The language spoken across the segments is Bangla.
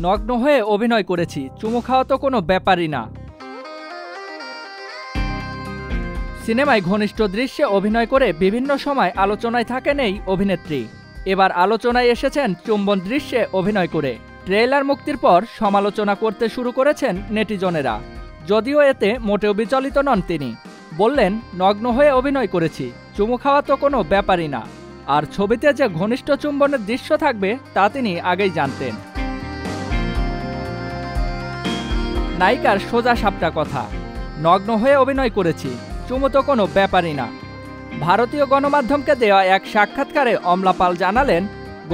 নগ্ন হয়ে অভিনয় করেছি, চুমু খাওয়া তো কোনো ব্যাপারই না। সিনেমায় ঘনিষ্ঠ দৃশ্যে অভিনয় করে বিভিন্ন সময় আলোচনায় থাকেন এই অভিনেত্রী। এবার আলোচনায় এসেছেন চুম্বন দৃশ্যে অভিনয় করে। ট্রেলার মুক্তির পর সমালোচনা করতে শুরু করেছেন নেটিজনেরা। যদিও এতে মোটেও বিচলিত নন তিনি। বললেন, নগ্ন হয়ে অভিনয় করেছি, চুমু খাওয়া তো কোনো ব্যাপারই না। আর ছবিতে যে ঘনিষ্ঠ চুম্বনের দৃশ্য থাকবে তা তিনি আগেই জানতেন। নায়িকার সোজা সাপটা কথা, নগ্ন হয়ে অভিনয় করেছি, চুমু তো কোনো ব্যাপারই না। ভারতীয় গণমাধ্যমকে দেওয়া এক সাক্ষাৎকারে অমলা পাল জানালেন,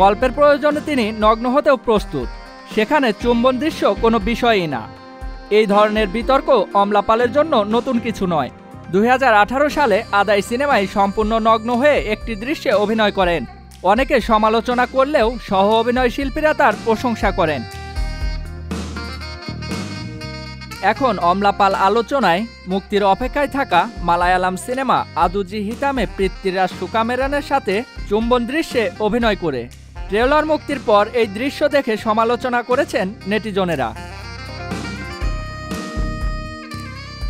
গল্পের প্রয়োজনে তিনি নগ্ন হতেও প্রস্তুত, সেখানে চুম্বন দৃশ্য কোনো বিষয়ই না। এই ধরনের বিতর্ক অমলা পালের জন্য নতুন কিছু নয়। 2018 সালে আদাই সিনেমায় সম্পূর্ণ নগ্ন হয়ে একটি দৃশ্যে অভিনয় করেন। অনেকে সমালোচনা করলেও সহ অভিনয় শিল্পীরা তার প্রশংসা করেন। এখন অমলা পাল আলোচনায় মুক্তির অপেক্ষায় থাকা মালায়ালাম সিনেমা আদুজি হিতামে পৃথ্বীরাজ সুকামেরানের সাথে চুম্বন দৃশ্যে অভিনয় করে। ট্রেলার মুক্তির পর এই দৃশ্য দেখে সমালোচনা করেছেন নেটিজনেরা।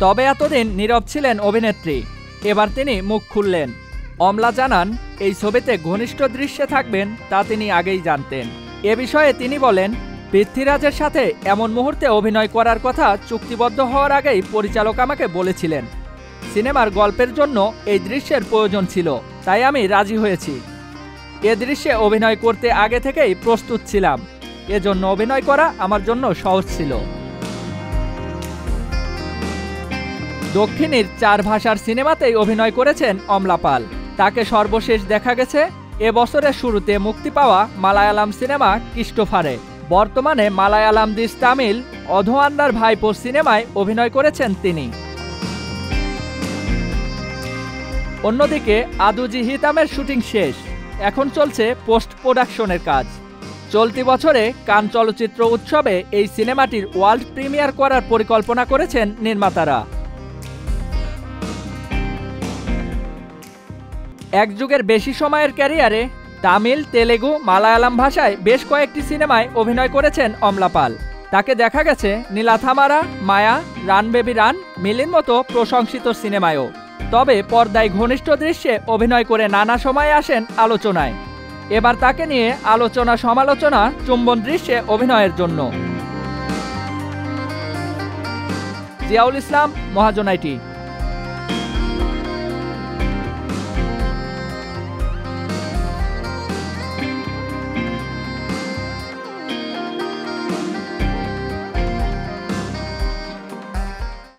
তবে এতদিন নীরব ছিলেন অভিনেত্রী, এবার তিনি মুখ খুললেন। অমলা জানান, এই ছবিতে ঘনিষ্ঠ দৃশ্যে থাকবেন তা তিনি আগেই জানতেন। এ বিষয়ে তিনি বলেন, পৃথ্বীরাজের সাথে এমন মুহূর্তে অভিনয় করার কথা চুক্তিবদ্ধ হওয়ার আগেই পরিচালক আমাকে বলেছিলেন। সিনেমার গল্পের জন্য এই দৃশ্যের প্রয়োজন ছিল, তাই আমি রাজি হয়েছি। এ দৃশ্যে অভিনয় করতে আগে থেকেই প্রস্তুত ছিলাম, এজন্য অভিনয় করা আমার জন্য সহজ ছিল। দক্ষিণীর 4 ভাষার সিনেমাতেই অভিনয় করেছেন অমলা পাল। তাকে সর্বশেষ দেখা গেছে এবছরের শুরুতে মুক্তি পাওয়া মালায়ালাম সিনেমা ক্রিস্টোফারে। বর্তমানে মালায়ালাম দিস তামিল অধোয়ান্দার ভাইপো সিনেমায় অভিনয় করেছেন তিনি। অন্যদিকে আদুজি হিতামের শুটিং শেষ, এখন চলছে পোস্ট প্রোডাকশনের কাজ। চলতি বছরে কান চলচ্চিত্র উৎসবে এই সিনেমাটির ওয়ার্ল্ড প্রিমিয়ার করার পরিকল্পনা করেছেন নির্মাতারা। এক যুগের বেশি সময়ের ক্যারিয়ারে তামিল, তেলেগু, মালায়ালাম ভাষায় বেশ কয়েকটি সিনেমায় অভিনয় করেছেন অমলা পাল। তাকে দেখা গেছে নীলাথামারা, মায়া, রান বেবি রান, মিলির মতো প্রশংসিত সিনেমায়ও। তবে পর্দায় ঘনিষ্ঠ দৃশ্যে অভিনয় করে নানা সময়ে আসেন আলোচনায়। এবার তাকে নিয়ে আলোচনা সমালোচনা চুম্বন দৃশ্যে অভিনয়ের জন্য। জিয়াউল ইসলাম, মহাজন আইটি।